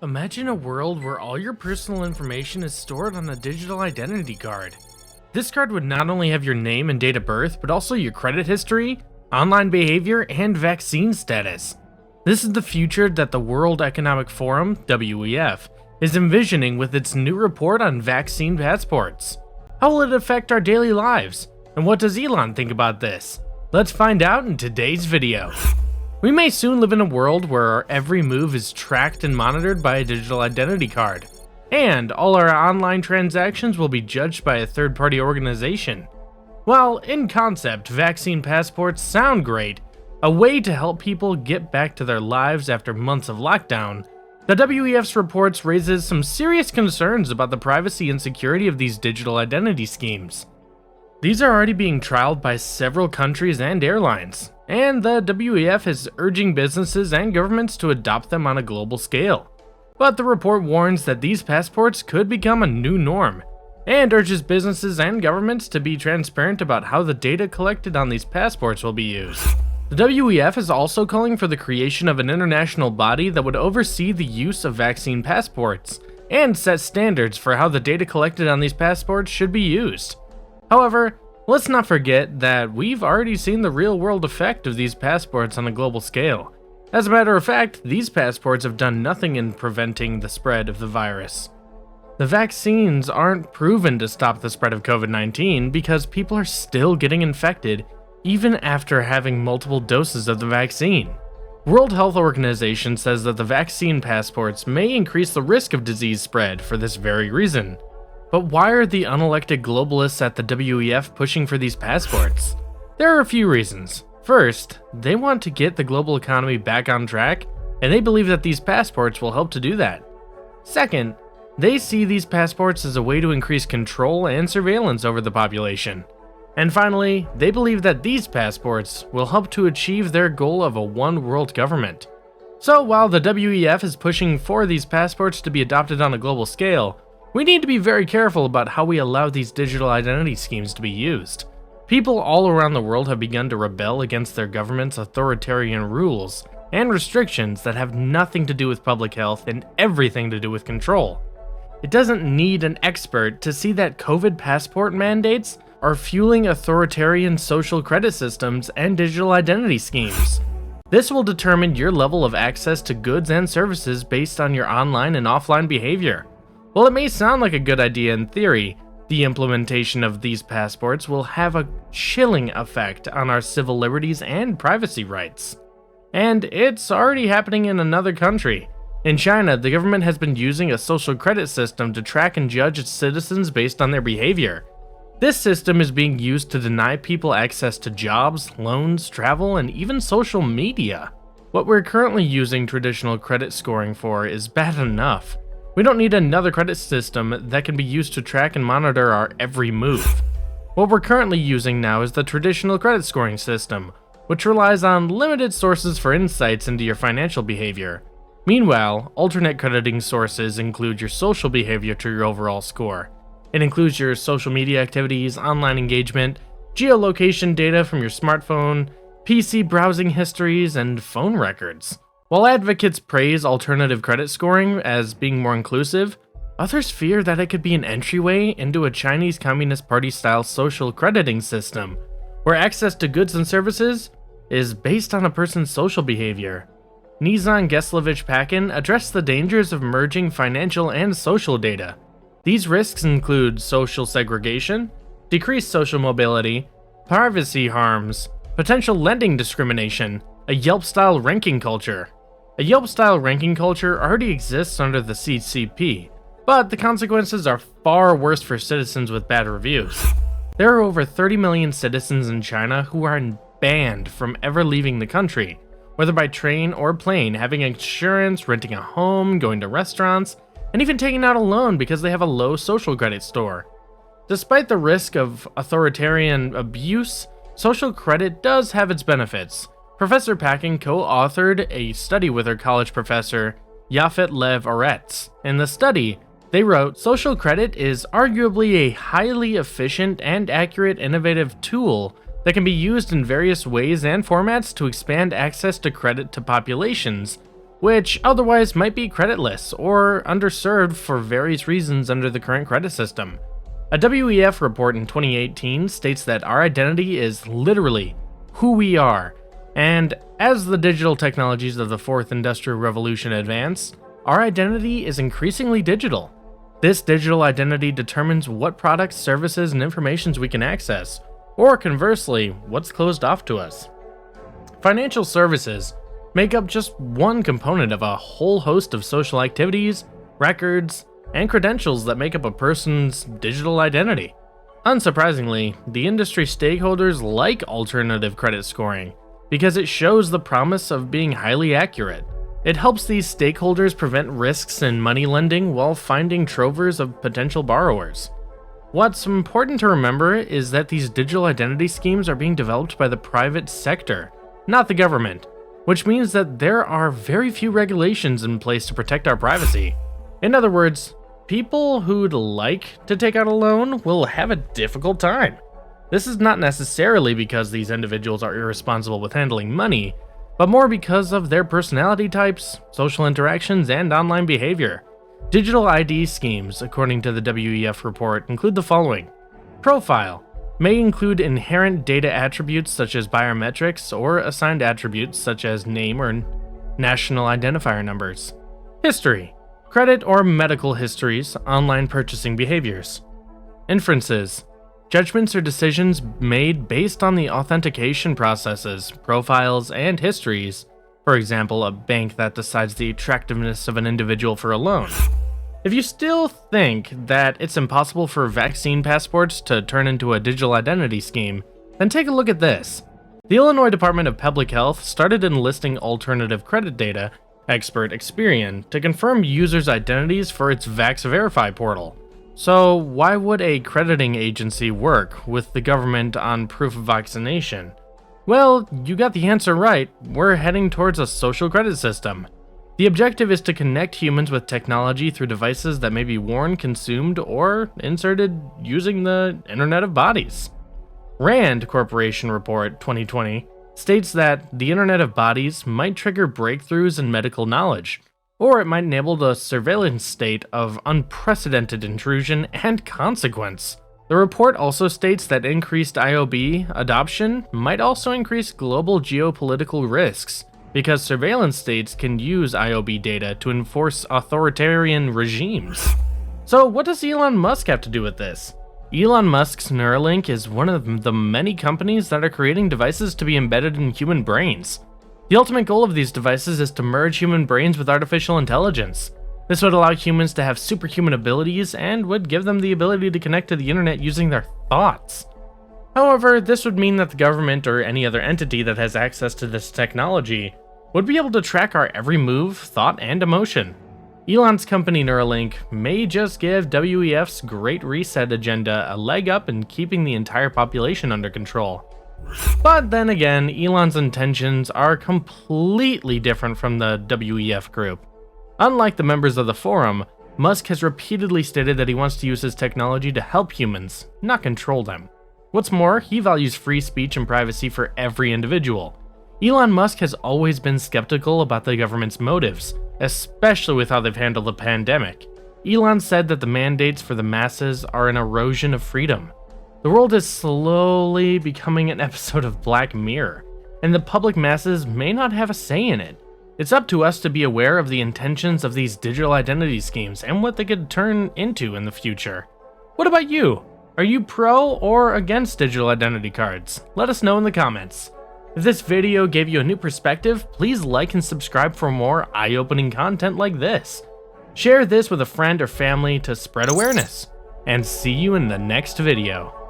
Imagine a world where all your personal information is stored on a digital identity card. This card would not only have your name and date of birth, but also your credit history, online behavior, and vaccine status. This is the future that the World Economic Forum, WEF, is envisioning with its new report on vaccine passports. How will it affect our daily lives? And what does Elon think about this? Let's find out in today's video. We may soon live in a world where our every move is tracked and monitored by a digital identity card, and all our online transactions will be judged by a third-party organization. While, in concept, vaccine passports sound great, a way to help people get back to their lives after months of lockdown, the WEF's reports raises some serious concerns about the privacy and security of these digital identity schemes. These are already being trialed by several countries and airlines, and the WEF is urging businesses and governments to adopt them on a global scale. But the report warns that these passports could become a new norm, and urges businesses and governments to be transparent about how the data collected on these passports will be used. The WEF is also calling for the creation of an international body that would oversee the use of vaccine passports, and set standards for how the data collected on these passports should be used. However, let's not forget that we've already seen the real-world effect of these passports on a global scale. As a matter of fact, these passports have done nothing in preventing the spread of the virus. The vaccines aren't proven to stop the spread of COVID-19 because people are still getting infected even after having multiple doses of the vaccine. World Health Organization says that the vaccine passports may increase the risk of disease spread for this very reason. But why are the unelected globalists at the WEF pushing for these passports? There are a few reasons. First, they want to get the global economy back on track, and they believe that these passports will help to do that. Second, they see these passports as a way to increase control and surveillance over the population. And finally, they believe that these passports will help to achieve their goal of a one-world government. So while the WEF is pushing for these passports to be adopted on a global scale, we need to be very careful about how we allow these digital identity schemes to be used. People all around the world have begun to rebel against their government's authoritarian rules and restrictions that have nothing to do with public health and everything to do with control. It doesn't need an expert to see that COVID passport mandates are fueling authoritarian social credit systems and digital identity schemes. This will determine your level of access to goods and services based on your online and offline behavior. While it may sound like a good idea in theory, the implementation of these passports will have a chilling effect on our civil liberties and privacy rights. And it's already happening in another country. In China, the government has been using a social credit system to track and judge its citizens based on their behavior. This system is being used to deny people access to jobs, loans, travel, and even social media. What we're currently using traditional credit scoring for is bad enough. We don't need another credit system that can be used to track and monitor our every move. What we're currently using now is the traditional credit scoring system, which relies on limited sources for insights into your financial behavior. Meanwhile, alternate crediting sources include your social behavior to your overall score. It includes your social media activities, online engagement, geolocation data from your smartphone, PC browsing histories, and phone records. While advocates praise alternative credit scoring as being more inclusive, others fear that it could be an entryway into a Chinese Communist Party-style social crediting system, where access to goods and services is based on a person's social behavior. Nizan Geslovich-Pakin addressed the dangers of merging financial and social data. These risks include social segregation, decreased social mobility, privacy harms, potential lending discrimination, a Yelp-style ranking culture. A Yelp-style ranking culture already exists under the CCP, but the consequences are far worse for citizens with bad reviews. There are over 30 million citizens in China who are banned from ever leaving the country, whether by train or plane, having insurance, renting a home, going to restaurants, and even taking out a loan because they have a low social credit score. Despite the risk of authoritarian abuse, social credit does have its benefits. Professor Pakin co-authored a study with her college professor, Yafet Lev Oretz. In the study, they wrote, "Social credit is arguably a highly efficient and accurate innovative tool that can be used in various ways and formats to expand access to credit to populations which otherwise might be creditless or underserved for various reasons under the current credit system. A WEF report in 2018 states that our identity is literally who we are, and as the digital technologies of the fourth industrial revolution advance, our identity is increasingly digital. This digital identity determines what products, services, and informations we can access, or conversely, what's closed off to us. Financial services make up just one component of a whole host of social activities, records, and credentials that make up a person's digital identity. Unsurprisingly, the industry stakeholders like alternative credit scoring because it shows the promise of being highly accurate. It helps these stakeholders prevent risks in money lending while finding trovers of potential borrowers. What's important to remember is that these digital identity schemes are being developed by the private sector, not the government, which means that there are very few regulations in place to protect our privacy. In other words, people who'd like to take out a loan will have a difficult time. This is not necessarily because these individuals are irresponsible with handling money, but more because of their personality types, social interactions, and online behavior. Digital ID schemes, according to the WEF report, include the following. Profile may include inherent data attributes such as biometrics or assigned attributes such as name or national identifier numbers. History, credit or medical histories, online purchasing behaviors. Inferences, judgments or decisions made based on the authentication processes, profiles, and histories. For example, a bank that decides the attractiveness of an individual for a loan. If you still think that it's impossible for vaccine passports to turn into a digital identity scheme, then take a look at this. The Illinois Department of Public Health started enlisting alternative credit data expert Experian to confirm users' identities for its VaxVerify portal. So why would a crediting agency work with the government on proof of vaccination? Well, you got the answer right. We're heading towards a social credit system. The objective is to connect humans with technology through devices that may be worn, consumed, or inserted using the Internet of Bodies. RAND Corporation Report 2020 states that the Internet of Bodies might trigger breakthroughs in medical knowledge, or it might enable the surveillance state of unprecedented intrusion and consequence. The report also states that increased IOB adoption might also increase global geopolitical risks, because surveillance states can use IOB data to enforce authoritarian regimes. So what does Elon Musk have to do with this? Elon Musk's Neuralink is one of the many companies that are creating devices to be embedded in human brains. The ultimate goal of these devices is to merge human brains with artificial intelligence. This would allow humans to have superhuman abilities and would give them the ability to connect to the internet using their thoughts. However, this would mean that the government or any other entity that has access to this technology would be able to track our every move, thought, and emotion. Elon's company Neuralink may just give WEF's Great Reset agenda a leg up in keeping the entire population under control. But then again, Elon's intentions are completely different from the WEF group. Unlike the members of the forum, Musk has repeatedly stated that he wants to use his technology to help humans, not control them. What's more, he values free speech and privacy for every individual. Elon Musk has always been skeptical about the government's motives, especially with how they've handled the pandemic. Elon said that the mandates for the masses are an erosion of freedom. The world is slowly becoming an episode of Black Mirror, and the public masses may not have a say in it. It's up to us to be aware of the intentions of these digital identity schemes and what they could turn into in the future. What about you? Are you pro or against digital identity cards? Let us know in the comments. If this video gave you a new perspective, please like and subscribe for more eye-opening content like this. Share this with a friend or family to spread awareness. And see you in the next video.